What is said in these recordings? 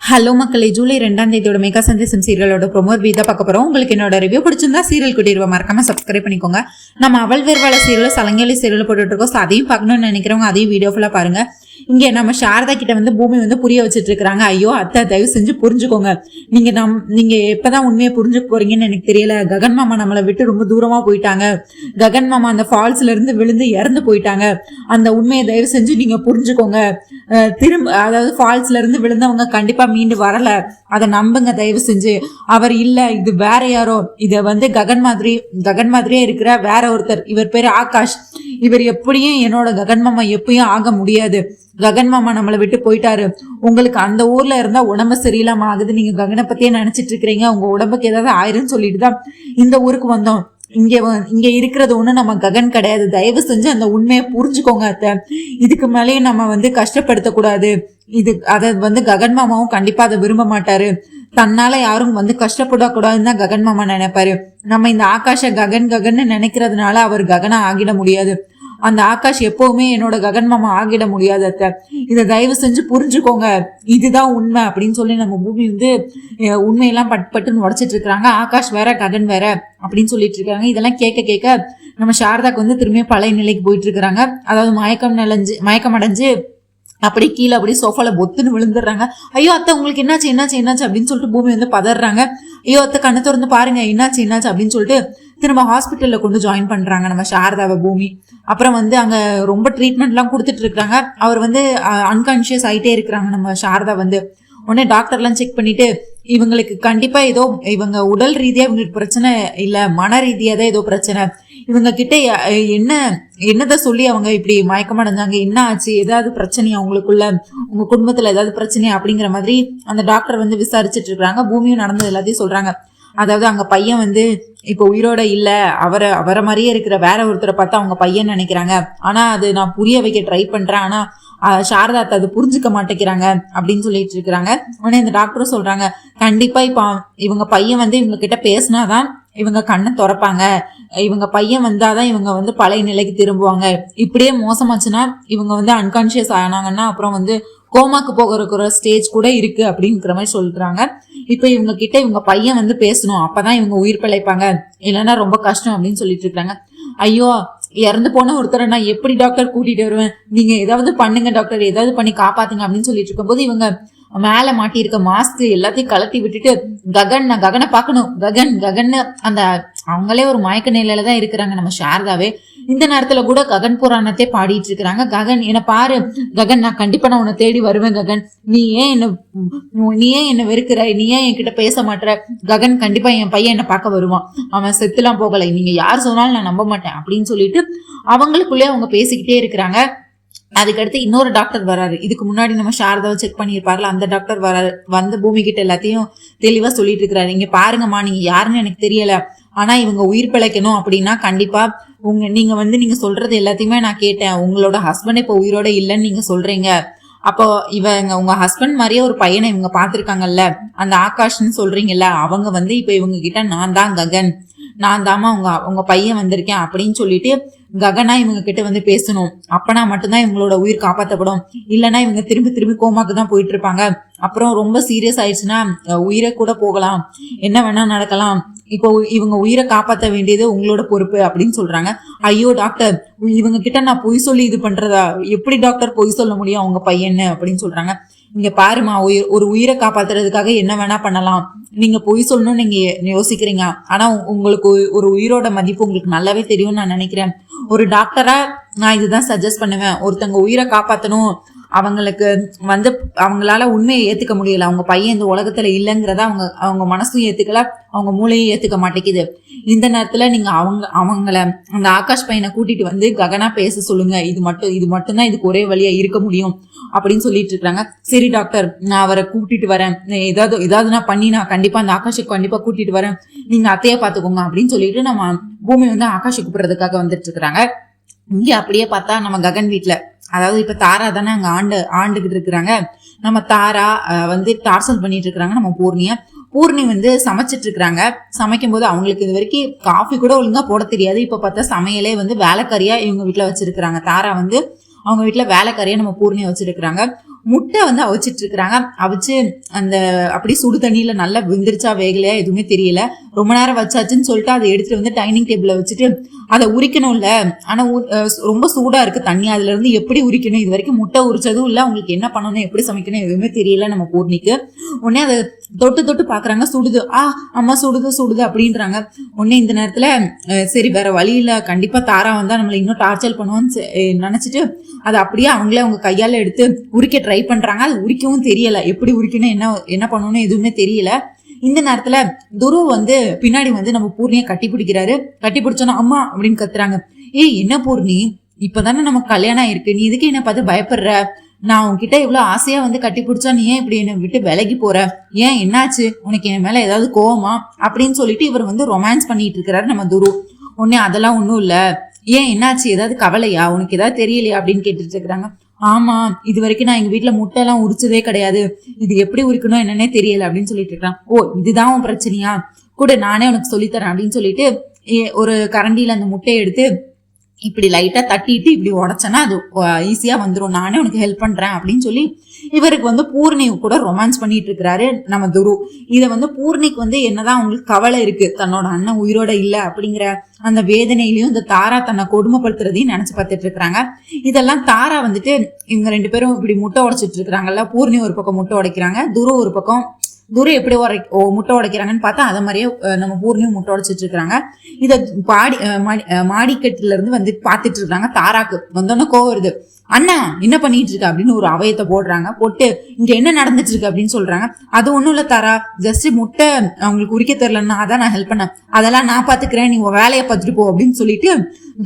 Hello மக்களே, ஜூலை 2ஆம் தேதியோட mega சந்தேசம் சீரியலோட promo review தான் பார்க்க போறோம். உங்களுக்கு என்னோட ரிவ்யூ பிடிச்சிருந்தா சீரியல் குட்டிடுவா மறக்காம சப்ஸ்கிரைப் பண்ணிக்கோங்க. நம்ம அவள் வேர்வாள சீரியல் சலங்கேலி சீரியல் போட்டுட்டு இருக்கோம். அதையும் பார்க்கணும்னு நினைக்கிறவங்க அதையும் வீடியோ ஃபுல்லா பாருங்க. இங்க நம்ம சாரதா கிட்ட வந்து பூமி வந்து புரிய வச்சுட்டு இருக்காங்க. ஐயோ அத்தை, தயவு செஞ்சு புரிஞ்சுக்கோங்க. நீங்க எப்பதான் உண்மையை புரிஞ்சுக்க போறீங்கன்னு எனக்கு தெரியல. ககன் மாமா நம்மளை விட்டு ரொம்ப தூரமா போயிட்டாங்க. ககன் மாமா அந்த ஃபால்ஸ்ல இருந்து விழுந்து இறந்து போயிட்டாங்க. அந்த உண்மையை தயவு செஞ்சு நீங்க புரிஞ்சுக்கோங்க. அதாவது ஃபால்ஸ்ல இருந்து விழுந்தவங்க கண்டிப்பா மீண்டு வரல. அதை நம்புங்க தயவு செஞ்சு. அவர் இல்ல, இது வேற யாரோ. இத வந்து ககன் மாதிரியே இருக்கிற வேற ஒருத்தர். இவர் பேரு ஆகாஷ். இவர் எப்படியும் என்னோட ககன் மாமா எப்பயும் ஆக முடியாது. ககன் மாமா நம்மளை விட்டு போயிட்டாரு. உங்களுக்கு அந்த ஊர்ல இருந்தா உடம்பு சரியில்லாம ஆகுது. நீங்க ககனை பத்தியே நினைச்சிட்டு இருக்கிறீங்க. உங்க உடம்புக்கு ஏதாவது ஆயிருன்னு சொல்லிட்டு தான் இந்த ஊருக்கு வந்தோம். இங்க இருக்கிறது ஒண்ணு நம்ம ககன் கிடையாது. தயவு செஞ்சு அந்த உண்மையை புரிஞ்சுக்கோங்க அத்தை. இதுக்கு மேலேயும் நம்ம வந்து கஷ்டப்படுத்த கூடாது. அதை வந்து ககன் மாமாவும் கண்டிப்பா அதை விரும்ப மாட்டாரு. தன்னால யாரும் வந்து கஷ்டப்படக்கூடாதுன்னு தான் ககன் மாமா நினைப்பாரு. நம்ம இந்த ஆகாஷ ககன் நினைக்கிறதுனால அவர் ககனா ஆகிட முடியாது. அந்த ஆகாஷ் எப்பவுமே என்னோட ககன் மாமா ஆகிட முடியாது அத்தை. இதை தயவு செஞ்சு புரிஞ்சுக்கோங்க. இதுதான் உண்மை அப்படின்னு சொல்லி நம்ம பூமி வந்து உண்மையெல்லாம் பட்டுன்னு உடைச்சிட்டு இருக்கிறாங்க. ஆகாஷ் வேற ககன் வேற அப்படின்னு சொல்லிட்டு இருக்காங்க. இதெல்லாம் கேட்க நம்ம சாரதாக்கு வந்து திரும்பியும் பழைய நிலைக்கு போயிட்டு இருக்கிறாங்க. அதாவது மயக்கம் அடைஞ்சு அப்படி கீழே அப்படி சோஃபால பொத்துன்னு விழுந்துடுறாங்க. ஐயோ அத்தை, உங்களுக்கு என்னாச்சு அப்படின்னு சொல்லிட்டு பூமி வந்து பதறாங்க. ஐயோ அத்தை, கண்ணை திறந்து பாருங்க, என்னாச்சு அப்படின்னு சொல்லிட்டு திரும்ப ஹாஸ்பிட்டல்ல கொண்டு ஜாயின் பண்றாங்க நம்ம சாரதாவை பூமி. அப்புறம் வந்து அங்க ரொம்ப ட்ரீட்மெண்ட் எல்லாம் கொடுத்துட்டு இருக்காங்க. அவர் வந்து அன்கான்சியஸ் ஆயிட்டே இருக்கிறாங்க நம்ம சாரதா வந்து. உடனே டாக்டர்லாம் செக் பண்ணிட்டு இவங்களுக்கு கண்டிப்பா ஏதோ இவங்க உடல் ரீதியா இவங்களுக்கு பிரச்சனை இல்ல, மன ரீதியா தான் ஏதோ பிரச்சனை. இவங்க கிட்ட என்னதான் சொல்லி அவங்க இப்படி மயக்கம் அடைஞ்சாங்க, என்ன ஆச்சு, ஏதாவது பிரச்சனையா அவங்களுக்குள்ள, உங்க குடும்பத்துல ஏதாவது பிரச்சனையா அப்படிங்கிற மாதிரி அந்த டாக்டர் வந்து விசாரிச்சுட்டு இருக்காங்க. பூமியும் நடந்தது எல்லாத்தையும் சொல்றாங்க. அதாவது அங்க பையன் வந்து இப்ப உயிரோட இல்ல, அவரை மாதிரியே இருக்கிற வேற ஒருத்தரை பார்த்து அவங்க பையன் நினைக்கிறாங்க. ஆனா அது நான் புரிய வைக்க ட்ரை பண்றேன். ஆனா சாரதா அது புரிஞ்சுக்க மாட்டேங்கிறாங்க அப்படின்னு சொல்லிட்டு இருக்கிறாங்க. உடனே இந்த டாக்டரும் சொல்றாங்க, கண்டிப்பா இப்ப இவங்க பையன் வந்து இவங்க கிட்ட பேசினாதான் இவங்க கண்ணை திறப்பாங்க. இவங்க பையன் வந்தாதான் இவங்க வந்து பழைய நிலைக்கு திரும்புவாங்க. இப்படியே மோசமாச்சுன்னா இவங்க வந்து அன்கான்சியஸ் ஆனாங்கன்னா அப்புறம் வந்து கோமாக்கு போகிற ஸ்டேஜ் கூட இருக்கு அப்படிங்கிற மாதிரி சொல்றாங்க. இப்ப இவங்க கிட்ட இவங்க பையன் வந்து பேசணும், அப்பதான் இவங்க உயிர் பிழைப்பாங்க, இல்லைன்னா ரொம்ப கஷ்டம் அப்படின்னு சொல்லிட்டு இருக்காங்க. ஐயோ, இறந்து போன ஒருத்தரை நான் எப்படி டாக்டர் கூட்டிட்டு வருவேன், நீங்க ஏதாவது பண்ணுங்க டாக்டர், ஏதாவது பண்ணி காப்பாத்துங்க அப்படின்னு சொல்லிட்டு இருக்கும் போது இவங்க மேல மாட்டி இருக்க மாஸ்க் எல்லாத்தையும் கலட்டி விட்டுட்டு நான் ககனை பார்க்கணும், ககன் அந்த அவங்களே ஒரு மயக்க நிலையில தான் இருக்கிறாங்க நம்ம சாரதாவே. இந்த நேரத்துல கூட ககன் புராணத்தை பாடிட்டு இருக்கிறாங்க. ககன் என்ன பாரு, ககன் நான் கண்டிப்பா நான் உன்னை தேடி வருவேன், ககன் நீ ஏன் என்ன வெறுக்கிற, நீ ஏன் என்கிட்ட பேச மாட்டேற, ககன் கண்டிப்பா என் பையன் என்ன பார்க்க வருவான், அவன் செத்துலாம் போகலை, நீங்க யார் சொன்னாலும் நான் நம்ப மாட்டேன் அப்படின்னு சொல்லிட்டு அவங்களுக்குள்ளே அவங்க பேசிக்கிட்டே இருக்கிறாங்க. அதுக்கடுத்து இன்னொரு டாக்டர் வராரு. இதுக்கு முன்னாடி நம்ம சாரதாவை செக் பண்ணியிருப்பாருல அந்த டாக்டர் வராரு. வந்து பூமி கிட்ட எல்லாத்தையும் தெளிவா சொல்லிட்டு இருக்கிறாரு. இங்க பாருங்கம்மா, நீங்க யாருன்னு எனக்கு தெரியல, ஆனா இவங்க உயிர் பிழைக்கணும் அப்படின்னா கண்டிப்பா நீங்க சொல்றது எல்லாத்தையுமே நான் கேட்டேன். உங்களோட ஹஸ்பண்ட் இப்ப உயிரோட இல்லைன்னு நீங்க சொல்றீங்க. அப்போ உங்க ஹஸ்பண்ட் மாதிரியே ஒரு பையனை இவங்க பாத்துருக்காங்கல்ல, அந்த ஆகாஷ்ன்னு சொல்றீங்கல்ல, அவங்க வந்து இப்ப இவங்க கிட்ட நான் தான் ககன், நான் தாமா உங்க பையன் வந்திருக்கேன் அப்படின்னு சொல்லிட்டு ககனா இவங்க கிட்ட வந்து பேசணும். அப்பனா மட்டும்தான் இவங்களோட உயிர் காப்பாற்றப்படும். இல்லைன்னா இவங்க திரும்பி கோமாக்கு தான் போயிட்டு இருப்பாங்க. அப்புறம் ரொம்ப சீரியஸ் ஆயிடுச்சுன்னா உயிரை கூட போகலாம், என்ன வேணா நடக்கலாம். இப்போ இவங்க உயிரை காப்பாற்ற வேண்டியது உங்களோட பொறுப்பு அப்படின்னு சொல்றாங்க. ஐயோ டாக்டர், இவங்க கிட்ட நான் பொய் சொல்லி இது பண்றதா, எப்படி டாக்டர் பொய் சொல்ல முடியும் அவங்க பையன்னு அப்படின்னு சொல்றாங்க. இங்க பாருமா, ஒரு உயிரை காப்பாத்துறதுக்காக என்ன வேணா பண்ணலாம். நீங்க பொய் சொல்லணும்னு நீங்க யோசிக்கிறீங்க, ஆனா உங்களுக்கு ஒரு உயிரோட மதிப்பு உங்களுக்கு நல்லாவே தெரியும்னு நான் நினைக்கிறேன். ஒரு டாக்டரா நான் இதுதான் சஜஸ்ட் பண்ணுவேன். ஒருத்தவங்க உயிரை காப்பாற்றணும், அவங்களுக்கு வந்து அவங்களால உண்மையை ஏத்துக்க முடியல, அவங்க பையன் இந்த உலகத்துல இல்லைங்கிறத அவங்க மனசும் ஏத்துக்கல, அவங்க மூளையும் ஏத்துக்க மாட்டேங்குது. இந்த நேரத்துல நீங்க அவங்கள அந்த ஆகாஷ் பையனை கூட்டிட்டு வந்து ககனா பேச சொல்லுங்க. இது மட்டும்தான் இதுக்கு ஒரே வழியா இருக்க முடியும் அப்படின்னு சொல்லிட்டு இருக்காங்க. சரி டாக்டர், நான் அவரை கூட்டிட்டு வரேன், ஏதாவது நான் பண்ணி நான் கண்டிப்பா அந்த ஆகாஷுக்கு கண்டிப்பா கூட்டிட்டு வரேன், நீங்க அத்தைய பாத்துக்கோங்க அப்படின்னு சொல்லிட்டு நம்ம பூமி வந்து ஆகாஷை கூப்பிடுறதுக்காக வந்துட்டு இருக்கிறாங்க. இங்க அப்படியே பார்த்தா நம்ம ககன் வீட்டுல, அதாவது இப்ப தாரா தானே அங்க ஆண்டுகிட்டு இருக்கிறாங்க. நம்ம தாரா வந்து டார்ச்சல் பண்ணிட்டு இருக்கிறாங்க நம்ம பூர்ணி வந்து சமைச்சிட்டு இருக்கிறாங்க. சமைக்கும் போது அவங்களுக்கு இது வரைக்கும் காஃபி கூட ஒழுங்கா போட தெரியாது. இப்ப பார்த்தா சமையலே வந்து வேலைக்காரியா இவங்க வீட்டுல வச்சிருக்கிறாங்க. தாரா வந்து அவங்க வீட்டுல வேலைக்காரியா நம்ம பூர்ணியை வச்சிருக்கிறாங்க. முட்டை வந்து அவிச்சிட்டு இருக்கிறாங்க. அவிச்சு அந்த அப்படி சுடு தண்ணியில நல்லா வெந்துருச்சா வேகலையா எதுவுமே தெரியல. ரொம்ப நேரம் வச்சாச்சுன்னு சொல்லிட்டு அதை எடுத்துட்டு வந்து டைனிங் டேபிள்ல வச்சுட்டு அதை உரிக்கணும்ல, ஆனா ரொம்ப சூடா இருக்கு தண்ணி, அதுல இருந்து எப்படி உரிக்கணும், இது வரைக்கும் முட்டை உரிச்சதும் இல்ல, அவங்களுக்கு என்ன பண்ணணும் எப்படி சமைக்கணும் எதுவுமே தெரியல நம்ம பூர்ணிக்கு. உடனே அதை தொட்டு தொட்டு பாக்குறாங்க, சுடுது, அம்மா சுடுது சுடுது அப்படின்றாங்க. உடனே இந்த நேரத்துல சரி வேற வழி இல்ல, கண்டிப்பா தாரா வந்தா நம்மளை இன்னும் டார்ச்சர் பண்ணுவோம்னு நினைச்சிட்டு அதை அப்படியே அவங்களே அவங்க கையால எடுத்து உரிக்க ட்ரை பண்றாங்க. அது உரிக்கவும் தெரியல, எப்படி உரிக்கணும் என்ன பண்ணணும்னு எதுவுமே தெரியல. இந்த நேரத்துல துரு வந்து பின்னாடி வந்து நம்ம பூர்ணியை கட்டி பிடிக்கிறாரு. கட்டி பிடிச்சோன்னா அம்மா அப்படின்னு கத்துறாங்க. ஏய் என்ன பூர்ணி, இப்பதானே நமக்கு கல்யாணம் ஆயிருக்கு, நீ இதுக்கு என்ன பார்த்து பயப்படுற? நான் உன்கிட்ட இவ்வளவு ஆசையா வந்து கட்டி பிடிச்சா நீ ஏன் இப்படி என்னை விட்டு விலகி போற? ஏன் என்னாச்சு உனக்கு, என் மேல ஏதாவது கோவமா அப்படின்னு சொல்லிட்டு இவர் வந்து ரொமான்ஸ் பண்ணிட்டு இருக்கிறாரு நம்ம துரு. உடனே அதெல்லாம் ஒண்ணும் இல்ல, ஏன் என்னாச்சு, ஏதாவது கவலையா, உனக்கு ஏதாவது தெரியலையா அப்படின்னு கேட்டுட்டு இருக்கிறாங்க. ஆமா, இது வரைக்கும் நான் எங்க வீட்டுல முட்டை எல்லாம் உரிச்சதே கிடையாது, இது எப்படி உரிக்கணும் என்னன்னே தெரியல அப்படின்னு சொல்லிட்டு இருக்கான். ஓ இதுதான் உன் பிரச்சனையா, கூட நானே உனக்கு சொல்லித்தரேன் அப்படின்னு சொல்லிட்டு ஒரு கரண்டியில அந்த முட்டையை எடுத்து இப்படி லைட்டா தட்டிட்டு இப்படி உடைச்சனா அது ஈஸியா வந்துடும், நானே உனக்கு ஹெல்ப் பண்றேன் அப்படின்னு சொல்லி இவருக்கு வந்து பூர்ணி கூட ரொமான்ஸ் பண்ணிட்டு இருக்கிறாரு நம்ம துரு. இதை வந்து பூர்ணிக்கு வந்து என்னதான் அவங்களுக்கு கவலை இருக்கு, தன்னோட அண்ணன் உயிரோட இல்ல அப்படிங்கிற அந்த வேதனையிலையும் இந்த தாரா தன்னை கொடுமைப்படுத்துறதையும் நினைச்சு பார்த்துட்டு இருக்கிறாங்க. இதெல்லாம் தாரா வந்துட்டு இவங்க 2 பேரும் இப்படி முட்டை உடைச்சிட்டு இருக்கிறாங்கல்ல, பூர்ணி ஒரு பக்கம் முட்டை உடைக்கிறாங்க, துரு ஒரு பக்கம். துரு எப்படி முட்டை உடைக்கிறாங்கன்னு பார்த்தா அதை மாதிரியே நம்ம பூர்ணியும் முட்டை உடைச்சிட்டு இருக்கிறாங்க. இதை மாடிக்கட்டுல இருந்து வந்து பாத்துட்டு இருக்காங்க. தாராக்கு வந்தோன்னு கோவம் வருது. அண்ணா என்ன பண்ணிட்டு இருக்க அப்படின்னு ஒரு அவயத்தை போடுறாங்க. போட்டு இங்க என்ன நடந்துட்டு இருக்கு அப்படின்னு சொல்றாங்க. அது ஒண்ணும் இல்ல தாரா, ஜஸ்ட் முட்டை அவங்களுக்கு உரிக்க தெரியலன்னா அதான் நான் ஹெல்ப் பண்ணேன், அதெல்லாம் நான் பாத்துக்கிறேன், நீ உன் வேலையை பார்த்துட்டு போ அப்படின்னு சொல்லிட்டு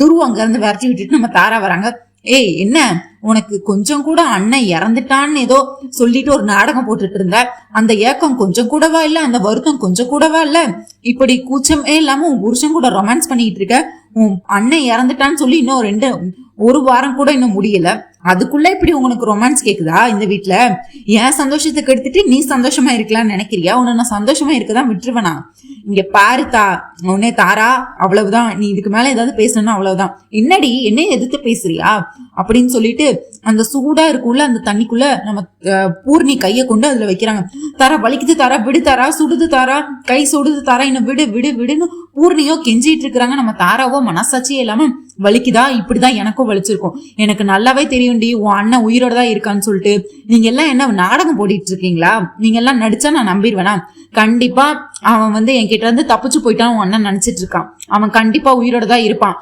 துரு அங்க இருந்து விரட்டி விட்டுட்டு நம்ம தாரா வராங்க. ஏய் என்ன உனக்கு கொஞ்சம் கூட அண்ணன் இறந்துட்டான்னு ஏதோ சொல்லிட்டு ஒரு நாடகம் போட்டுட்டு இருந்த, அந்த ஏக்கம் கொஞ்சம் கூடவா இல்ல, அந்த வருத்தம் கொஞ்சம் கூடவா இல்ல, இப்படி கூச்சமே இல்லாம உன் புருஷன் கூட ரொமான்ஸ் பண்ணிட்டு இருக்க, உன் அண்ணன் இறந்துட்டான்னு சொல்லி இன்னும் ஒரு வாரம் கூட இன்னும் முடியல, அதுக்குள்ள இப்படி உங்களுக்கு ரொமான்ஸ் கேக்குதா இந்த வீட்டுல? என் சந்தோஷத்துக்கு எடுத்துட்டு நீ சந்தோஷமா இருக்கலாம்னு நினைக்கிறியா? உன்னை நான் சந்தோஷமா இருக்கதான் விட்டுருவேனா? இங்க பாரு உன்னே தாரா, அவ்வளவுதான், நீ இதுக்கு மேல ஏதாவது பேசணும்னா அவ்வளவுதான். என்னடி என்ன எதிர்த்து பேசுறியா அப்படின்னு சொல்லிட்டு அந்த சூடா இருக்குள்ள அந்த தண்ணிக்குள்ள நம்ம பூர்ணி கைய கொண்டு அதுல வைக்கிறாங்க. தாரா வலிக்குது தாரா, விடு தாரா, சுடுது தாரா, கை சுடுது தாரா, இன்னும் விடு விடு விடுன்னு பூர்ணியோ கெஞ்சிட்டு இருக்கிறாங்க. நம்ம தாராவோ மனசாட்சியே இல்லாம வலிக்குதா, இப்படிதான் எனக்கும் வலிச்சிருக்கும், எனக்கு நல்லாவே தெரியும்டி உன் அண்ணன் உயிரோட தான் இருக்கான்னு சொல்லிட்டு நீங்க எல்லாம் என்ன நாடகம் போட்டிட்டு இருக்கீங்களா? நீங்க எல்லாம் நடிச்சா நான் நம்பிடுவேனா? கண்டிப்பா அவன் வந்து என்கிட்ட இருந்து தப்பிச்சு போயிட்டான் உன் அண்ணன் நினைச்சிட்டு இருக்கான், அவன் கண்டிப்பா உயிரோட தான் இருப்பான்,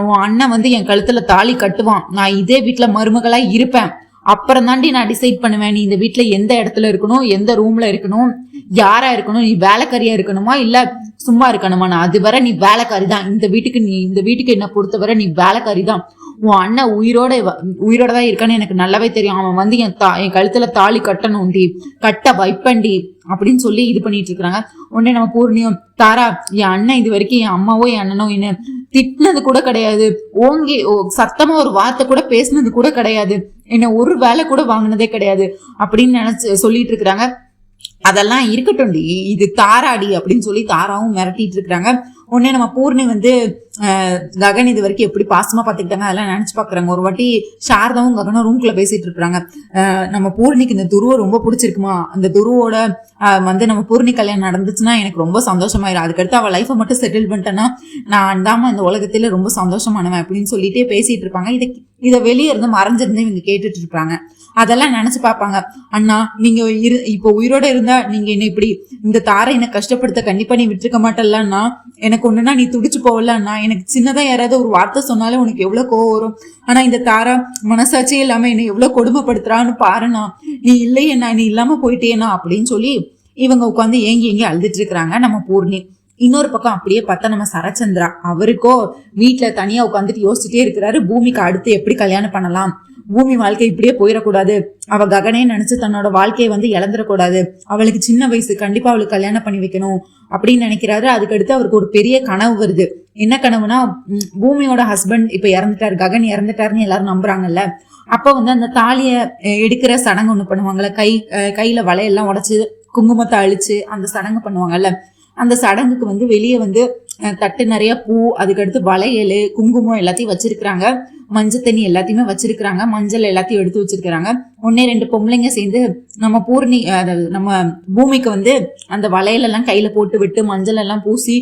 உன் அண்ணன் வந்து என் கழுத்துல தாலி கட்டுவான், நான் இதே வீட்டுல மருமகளா இருப்பேன், அப்புறம் தாண்டி நான் டிசைட் பண்ணுவேன் நீ இந்த வீட்டுல எந்த இடத்துல இருக்கணும், எந்த ரூம்ல இருக்கணும், யாரா இருக்கணும், நீ வேலைக்காரியா இருக்கணுமா இல்ல சும்மா இருக்கணுமா? நான் அதுவரை நீ வேலைக்காரி தான், இந்த வீட்டுக்கு என்ன பொறுத்தவரை நீ வேலைக்காரி தான், உன் அண்ணன் உயிரோட தான் இருக்கான்னு எனக்கு நல்லாவே தெரியும், அவன் வந்து என் கழுத்துல தாலி கட்டணும்டி, கட்ட வைப்பண்டி அப்படின்னு சொல்லி இது பண்ணிட்டு இருக்கிறாங்க. உடனே நம்ம பூர்ணியும் தாரா, என் அண்ணன் இது வரைக்கும் என் அம்மாவோ என் அண்ணனோ என்ன திட்டினது கூட கிடையாது, ஓங்கி சத்தமா ஒரு வார்த்தை கூட பேசினது கூட கிடையாது, என்ன ஒரு வேலை கூட வாங்கினதே கிடையாது அப்படின்னு நினைச்சு சொல்லிட்டு இருக்கிறாங்க. அதெல்லாம் இருக்கட்டும், இது தாராடி அப்படின்னு சொல்லி தாராவும் மிரட்டிட்டு இருக்கிறாங்க. உடனே நம்ம பூர்ணி வந்து ககன் இது வரைக்கும் எப்படி பாசமா பாத்துக்கிட்டாங்க அதெல்லாம் நினைச்சு பாக்குறாங்க. ஒரு வாட்டி சாரதாவும் ககனும் ரூம்குள்ள பேசிட்டு இருக்காங்க. நம்ம பூர்ணிக்கு இந்த துருவை ரொம்ப பிடிச்சிருக்குமா, அந்த துருவோட வந்து நம்ம பூர்ணி கல்யாணம் நடந்துச்சுன்னா எனக்கு ரொம்ப சந்தோஷமாயிரும், அதுக்கடுத்து அவள் லைஃபை மட்டும் செட்டில் பண்ணிட்டேன்னா நான் தாம இந்த உலகத்துல ரொம்ப சந்தோஷமானவன் அப்படின்னு சொல்லிட்டே பேசிட்டு இருப்பாங்க. இதை வெளியே இருந்து மறைஞ்சிருந்து இவங்க கேட்டுட்டு இருப்பாங்க. அதெல்லாம் நினைச்சு பாப்பாங்க. அண்ணா நீங்க இப்போ உயிரோட இருந்தா நீங்க என்ன இப்படி இந்த தாரை என்ன கஷ்டப்படுத்த கண்டிப்பா நீ விட்டுருக்க மாட்டேல்லன்னா, எனக்கு ஒண்ணுன்னா நீ துடிச்சு போகல அண்ணா, எனக்கு சின்னதா யாராவது ஒரு வார்த்தை சொன்னாலும் உனக்கு எவ்வளவு கோவம் வரும், ஆனா இந்த தாரா மனசாட்சியே இல்லாம என்ன எவ்வளவு கொடுமைப்படுத்துறான்னு பாருண்ணா, நீ இல்லையண்ணா, நீ இல்லாம போயிட்டேனா அப்படின்னு சொல்லி இவங்க உட்காந்து ஏங்கி அழுதுட்டு இருக்கிறாங்க நம்ம பூர்ணி. இன்னொரு பக்கம் அப்படியே பார்த்தா நம்ம சரச்சந்திரா, அவருக்கோ வீட்டுல தனியா உட்காந்துட்டு யோசிச்சுட்டே இருக்கிறாரு, பூமிக்கு அடுத்து எப்படி கல்யாணம் பண்ணலாம், பூமி வாழ்க்கை இப்படியே போயிடக்கூடாது, அவ ககனே நினைச்சு தன்னோட வாழ்க்கையை வந்து இழந்துடக்கூடாது, அவளுக்கு சின்ன வயசு, கண்டிப்பா அவளுக்கு கல்யாணம் பண்ணி வைக்கணும் அப்படின்னு நினைக்கிறாரு. அதுக்கடுத்து அவருக்கு ஒரு பெரிய கனவு வருது. என்ன கனவுனா, பூமியோட ஹஸ்பண்ட் இப்ப இறந்துட்டாரு, ககன் இறந்துட்டாருன்னு எல்லாரும் நம்புறாங்கல்ல, அப்ப வந்து அந்த தாலிய எடுக்கிற சடங்கு ஒண்ணு பண்ணுவாங்கல்ல, கையில வலையெல்லாம் உடைச்சு குங்குமத்தை அழிச்சு அந்த சடங்கு பண்ணுவாங்கல்ல, அந்த சடங்குக்கு வந்து வெளியே வந்து தட்டு நிறைய பூ, அதுக்கடுத்து வளையல், குங்குமம் எல்லாத்தையும் வச்சிருக்கிறாங்க. மஞ்சள் தண்ணி எல்லாத்தையுமே வச்சிருக்கிறாங்க. மஞ்சள் எல்லாத்தையும் எடுத்து வச்சிருக்கிறாங்க. 1-2 பொம்பளைங்க சேர்ந்து நம்ம பூர்ணி, அதாவது நம்ம பூமிக்கு வந்து அந்த வளையலெல்லாம் கையில போட்டு விட்டு மஞ்சள் எல்லாம் பூசி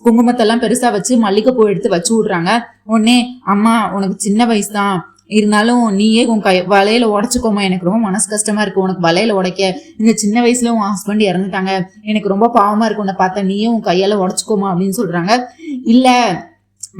குங்குமத்தெல்லாம் பெருசா வச்சு மல்லிகைப்பூ எடுத்து வச்சு விடுறாங்க. உடனே அம்மா உனக்கு சின்ன வயசு தான், இருந்தாலும் நீயே உன் வலையில உடைச்சுக்கோமா, எனக்கு ரொம்ப மனசு கஷ்டமா இருக்கு உனக்கு வலையில உடைக்க, இந்த சின்ன வயசுல உன் ஹஸ்பண்ட் இறந்துட்டாங்க, எனக்கு ரொம்ப பாவமா இருக்கு உன்னை பார்த்தா, நீயே உன் கையால உடைச்சுக்கோமா அப்படின்னு சொல்றாங்க. இல்ல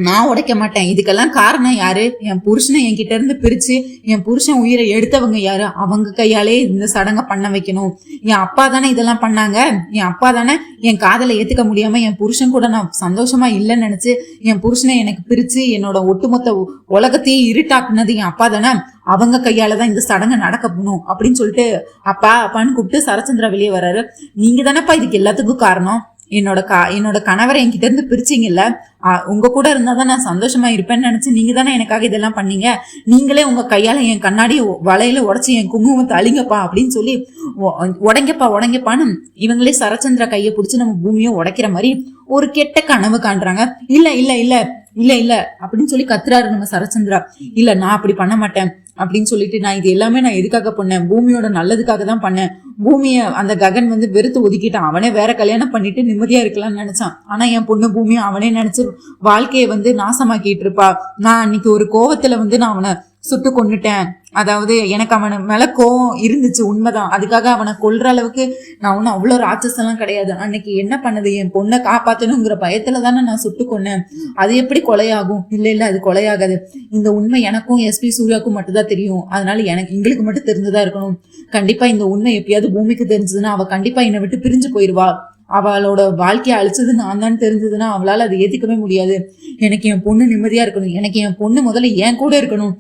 நான் உடைக்க மாட்டேன், இதுக்கெல்லாம் காரணம் யாரு, என் புருஷனை என்கிட்ட இருந்து பிரிச்சு என் புருஷன் உயிரை எடுத்தவங்க யாரு, அவங்க கையாலே இந்த சடங்கை பண்ண வைக்கணும். என் அப்பா தானே இதெல்லாம் பண்ணாங்க, என் அப்பா தானே என் காதலை ஏத்துக்க முடியாம என் புருஷன் கூட நான் சந்தோஷமா இல்லைன்னு நினைச்சு என் புருஷனை எனக்கு பிரிச்சு என்னோட ஒட்டுமொத்த உலகத்தையே இருட்டாக்குனது என் அப்பா தானே, அவங்க கையாலதான் இந்த சடங்கை நடக்கணும் அப்படின்னு சொல்லிட்டு அப்பா அப்பான்னு கூப்பிட்டு சரச்சந்திரா வெளியே வர்றாரு. நீங்க தானேப்பா இதுக்கு எல்லாத்துக்கும் காரணம், என்னோட கணவரை என்கிட்ட இருந்து பிரிச்சிங்கல்ல, உங்க கூட இருந்தாதான் நான் சந்தோஷமா இருப்பேன்னு நினைச்சு நீங்க தானே எனக்காக இதெல்லாம் பண்ணீங்க, நீங்களே உங்க கையால என் கண்ணாடி வலையில உடைச்சு என் குங்குமத்தை அழிங்கப்பா அப்படின்னு சொல்லி உடைங்கப்பான்னு இவங்களே சரச்சந்திரா கையை பிடிச்சு நம்ம பூமியை உடைக்கிற மாதிரி ஒரு கெட்ட கனவு காண்றாங்க. இல்ல இல்ல இல்ல இல்ல இல்ல அப்படின்னு சொல்லி கத்துறாரு நம்ம சரச்சந்திரா. இல்ல நான் அப்படி பண்ண மாட்டேன் அப்படின்னு சொல்லிட்டு, நான் இது எல்லாமே நான் எதுக்காக பண்ணேன், பூமியோட நல்லதுக்காக தான் பண்ணேன். பூமியை அந்த ககன் வந்து வெறுத்து ஒதுக்கிட்டான், அவனே வேற கல்யாணம் பண்ணிட்டு நிம்மதியா இருக்கலாம்னு நினைச்சான். ஆனா என் பொண்ணு பூமியை அவனே நினைச்சு வாழ்க்கையை வந்து நாசமாக்கிட்டு இருப்பா. நான் அன்னைக்கு ஒரு கோவத்துல வந்து நான் அவனை சுட்டு கொன்னுட்டேன், அதாவது எனக்கு அவனை மேல கோவம் இருந்துச்சு, உண்மைதான், அதுக்காக அவனை கொல்ற அளவுக்கு நான் ஒன்னும் அவ்வளவு ராட்சசெல்லாம் கிடையாது. அன்னைக்கு என்ன பண்ணது, என் பொண்ணை காப்பாத்தணுங்கிற பயத்துல தானே நான் சுட்டு கொன்னேன், அது எப்படி கொலையாகும், இல்ல அது கொலையாகாது, இந்த உண்மை எனக்கும் SP சூர்யாவுக்கும் மட்டும்தான் தெரியும், அதனால எங்களுக்கு மட்டும் தெரிஞ்சுதான் இருக்கணும். கண்டிப்பா இந்த உண்மை எப்பயாவது பூமிக்கு தெரிஞ்சதுன்னா அவ கண்டிப்பா என்னை விட்டு பிரிஞ்சு போயிருவா, அவளோட வாழ்க்கையை அழிச்சது நான் தான் தெரிஞ்சதுன்னா அவளால அதை ஏத்துக்கவே முடியாது. எனக்கு என் பொண்ணு நிம்மதியா இருக்கணும், எனக்கு என் பொண்ணு முதல்ல என் கூட இருக்கணும்,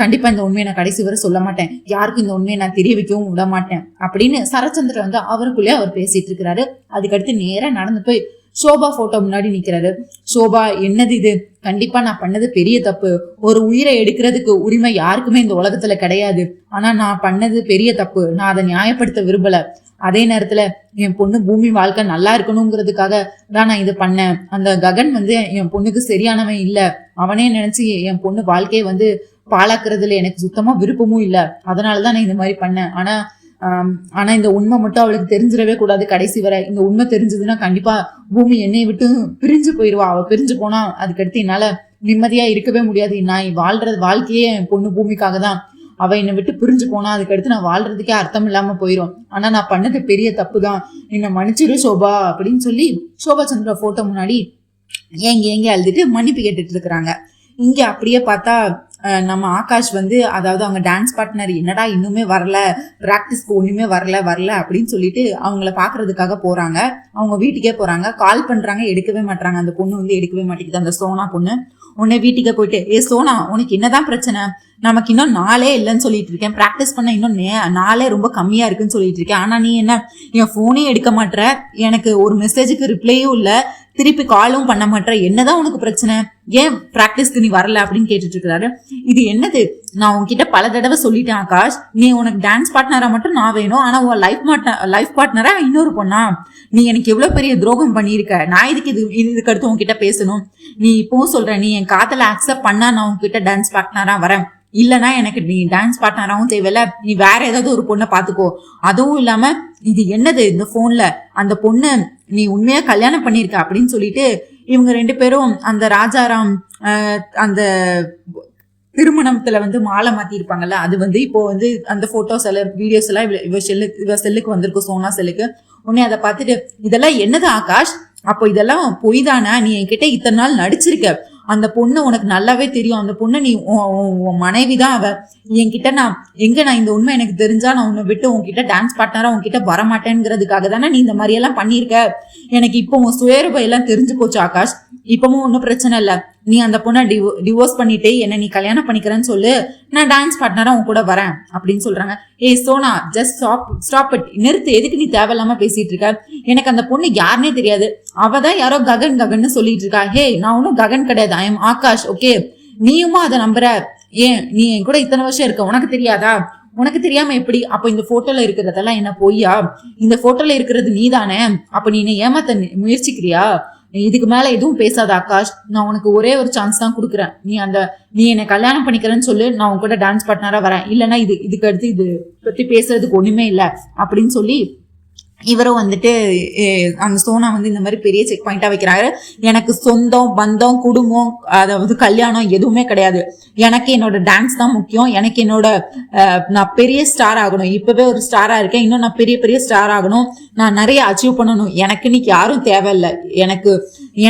கண்டிப்பா இந்த உண்மையை நான் கடைசி வரை சொல்ல மாட்டேன், யாருக்கும் இந்த உண்மையை நான் தெரிய வைக்கவும் விட மாட்டேன் அப்படின்னு சரச்சந்திரன் வந்து அவருக்குள்ளே அவர் பேசிட்டு இருக்கிறாரு. அதுக்கடுத்து நேரா நடந்து போய் சோபா போட்டோ முன்னாடி நிக்கிறாரு. சோபா, என்னது இது, கண்டிப்பா நான் பண்ணது பெரிய தப்பு, ஒரு உயிரை எடுக்கிறதுக்கு உரிமை யாருக்குமே இந்த உலகத்துல கிடையாது, ஆனா நான் பண்ணது பெரிய தப்பு, நான் அதை நியாயப்படுத்த விரும்பல, அதே நேரத்துல என் பொண்ணு பூமி வாழ்க்கை நல்லா இருக்கணுங்கிறதுக்காக தான் நான் இது பண்ணேன். அந்த ககன் வந்து என் பொண்ணுக்கு சரியானவன் இல்ல, அவனே நினைச்சு என் பொண்ணு வாழ்க்கையை வந்து பாழாக்குறதுல எனக்கு சுத்தமா விருப்பமும் இல்ல, அதனாலதான் நான் இந்த மாதிரி பண்ணேன். ஆனா இந்த உண்மை மட்டும் அவளுக்கு தெரிஞ்சிடவே கூடாது கடைசி வரை. இந்த உண்மை தெரிஞ்சதுன்னா கண்டிப்பா பூமி என்னை விட்டு பிரிஞ்சு போயிடுவா, அவ பிரிஞ்சு போனா அதுக்கடுத்து என்னால நிம்மதியா இருக்கவே முடியாது, நான் வாழ்றது வாழ்க்கையே என் பொண்ணு பூமிக்காக தான், அவ என்னை விட்டு பிரிஞ்சு போனா அதுக்கடுத்து நான் வாழ்றதுக்கே அர்த்தம் இல்லாம போயிடும், ஆனா நான் பண்ணது பெரிய தப்பு தான், என்னை மன்னிச்சிரு சோபா அப்படின்னு சொல்லி சோபா சந்திரா போட்டோ முன்னாடி ஏங்கி அழுதுட்டு மன்னிப்பு கேட்டுட்டு இருக்கிறாங்க. இங்க அப்படியே பார்த்தா நம்ம ஆகாஷ் வந்து, அதாவது அவங்க டான்ஸ் பார்ட்னர் என்னடா இன்னுமே வரல, பிராக்டிஸ்க்கு ஒண்ணுமே வரல அப்படின்னு சொல்லிட்டு அவங்கள பாக்குறதுக்காக போறாங்க. அவங்க வீட்டுக்கே போறாங்க, கால் பண்றாங்க, எடுக்கவே மாட்டாங்க, அந்த பொண்ணு வந்து எடுக்கவே மாட்டேங்குது, அந்த சோனா பொண்ணு. உன்னை வீட்டுக்கே போயிட்டு, சோனா உனக்கு என்னதான் பிரச்சனை, நமக்கு இன்னும் நாளே இல்லைன்னு சொல்லிட்டு இருக்கேன், பிராக்டிஸ் பண்ண இன்னும் நாளே ரொம்ப கம்மியா இருக்குன்னு சொல்லிட்டு இருக்கேன், ஆனா நீ என்ன என் போனே எடுக்க மாட்டேற, எனக்கு ஒரு மெசேஜுக்கு ரிப்ளையும் இல்ல, திருப்பி காலும் பண்ண மாட்டேற, என்னதான் உனக்கு பிரச்சனை, ஏன் பிராக்டிஸ்க்கு நீ வரல அப்படின்னு கேட்டுட்டு இருக்கிறாரு. இது என்னது, நான் உன்கிட்ட பல தடவை சொல்லிட்டேன் ஆகாஷ், நீ உனக்கு டான்ஸ் பார்ட்னரா மட்டும் நான் வேணும், ஆனா உன் லைஃப் பார்ட்னரா இன்னொரு பொண்ணா, நீ எனக்கு எவ்வளவு பெரிய துரோகம் பண்ணியிருக்க, நான் இதுக்கு அடுத்து உன்கிட்ட பேசணும், நீ இப்பவும் சொல்ற நீ என் காதலை அக்செப்ட் பண்ணா நான் உன்கிட்ட டான்ஸ் பார்ட்னரா வரேன், இல்லனா எனக்கு நீ டான்ஸ் பார்ட்னராகவும் தேவையில்ல, நீ வேற ஏதாவது ஒரு பொண்ணை பாத்துக்கோ, அதுவும் இல்லாம இது என்னது இந்த போன்ல அந்த பொண்ணு நீ உண்மையா கல்யாணம் பண்ணிருக்க அப்படின்னு சொல்லிட்டு இவங்க 2 பேரும் அந்த ராஜாராம் அந்த திருமணத்துல வந்து மாலை மாத்தி இருப்பாங்கல்ல, அது வந்து இப்போ வந்து அந்த போட்டோஸ் எல்லாம் வீடியோஸ் எல்லாம் இவ செல்லுக்கு வந்திருக்கும், சோனா செல்லுக்கு. உடனே அதை பார்த்துட்டு இதெல்லாம் என்னது ஆகாஷ், அப்போ இதெல்லாம் பொய் தானே, நீ என்கிட்ட இத்தனை நாள் நடிச்சிருக்க, அந்த பொண்ணு உனக்கு நல்லாவே தெரியும், அந்த பொண்ணு நீ மனைவிதான் அவ, என்கிட்ட நான் இந்த உண்மை எனக்கு தெரிஞ்சா நான் உன்னை விட்டு உன்கிட்ட டான்ஸ் பார்ட்னரா உன்கிட்ட வரமாட்டேங்கிறதுக்காக தானே நீ இந்த மாதிரி எல்லாம் பண்ணிருக்க, எனக்கு இப்போ உன் சுயரூபம் எல்லாம் தெரிஞ்சு போச்சு ஆகாஷ், இப்பவும் ஒன்னும் பிரச்சனை இல்ல, நீ அந்த பொண்ணை டிவோர்ஸ் பண்ணிட்டு என்ன நீ கல்யாணம் பண்ணிக்கிறேன்னு சொல்லு, நான் டான்ஸ் பார்ட்னரா உன் கூட வரேன் அப்படின்னு சொல்றாங்க. சோனா ஜஸ்ட் ஸ்டாப் இட், நிறுத்து, எதுக்கு நீ தேவையில்லாம பேசிட்டு இருக்க, எனக்கு அந்த பொண்ணு யாருன்னே தெரியாது, அவதான் யாரோ ககன் சொல்லிட்டு இருக்கா, நான் ஒன்னும் ககன் கிடையாது, ஐ எம் ஆகாஷ், ஓகே, நீயுமா அதை நம்புற, ஏன் நீ என் கூட இத்தனை வருஷம் இருக்க, உனக்கு தெரியாதா, உனக்கு தெரியாம எப்படி? அப்ப இந்த போட்டோல இருக்கிறதெல்லாம் என்ன பொய்யா? இந்த போட்டோல இருக்கிறது நீதானே? அப்ப நீ ஏமாத்த முயற்சிக்கிறியா? இதுக்கு மேல எதுவும் பேசாத ஆகாஷ். நான் உனக்கு ஒரே ஒரு சான்ஸ் தான் கொடுக்குறேன். நீ என்னை கல்யாணம் பண்ணிக்கிறேன்னு சொல்லு, நான் உன் கூட டான்ஸ் பார்ட்னரா வரேன். இல்லைன்னா இதுக்கு அடுத்து இது பத்தி பேசுறதுக்கு ஒண்ணுமே இல்லை அப்படின்னு சொல்லி இவரும் வந்துட்டு அந்த சோனா வந்து இந்த மாதிரி பெரிய செக் பாயிண்டா வைக்கிறாரு. எனக்கு சொந்தம் பந்தம் குடும்பம் அதாவது கல்யாணம் எதுவுமே கிடையாது. எனக்கு என்னோட டான்ஸ் தான் முக்கியம். எனக்கு என்னோட நான் பெரிய ஸ்டார் ஆகணும். இப்பவே ஒரு ஸ்டாரா இருக்கேன், இன்னும் நான் பெரிய பெரிய ஸ்டார் ஆகணும். நான் நிறைய அச்சீவ் பண்ணணும். எனக்கு இன்னைக்கு யாரும் தேவையில்லை,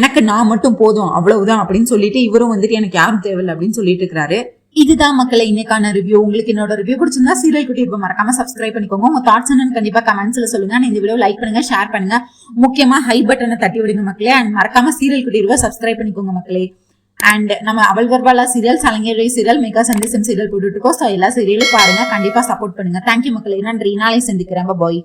எனக்கு நான் மட்டும் போதும், அவ்வளவுதான் அப்படின்னு சொல்லிட்டு இவரும் வந்துட்டு எனக்கு யாரும் தேவையில்லை அப்படின்னு சொல்லிட்டு இருக்கிறாரு. இதுதான் மக்களை இன்னைக்கான ரிவ்யூ. உங்களுக்கு என்னோட ரிவ்யூ பிடிச்சிருந்தா சீரியல் குட்டி இருப்ப மறக்காம சப்ஸ்கிரைப் பண்ணிக்கோங்க. உங்க தாட்ஸ் என்னன்னு கண்டிப்பா கமெண்ட்ஸ்ல சொல்லுங்க. இந்த வீடியோ லைக் பண்ணுங்க, ஷேர் பண்ணுங்க, முக்கியமா ஹை பட்டனை தட்டி விடுங்க மக்களே. அண்ட் மறக்காம சீரியல் குட்டி இருப்ப சப்ஸ்கிரைப் பண்ணிக்கோங்க மக்களே. அண்ட் நம்ம அவள் வர்வாலா சீரியல், சலங்கேரி சீரியல், மெகா சந்தேசம் சீரியல் போட்டுட்டு இருக்கோம். எல்லா சீரியலும் பாருங்க, கண்டிப்பா சப்போர்ட் பண்ணுங்க. தேங்க்யூ மக்களே, நன்றி. நாளை சந்திக்கிறேன். பாய்.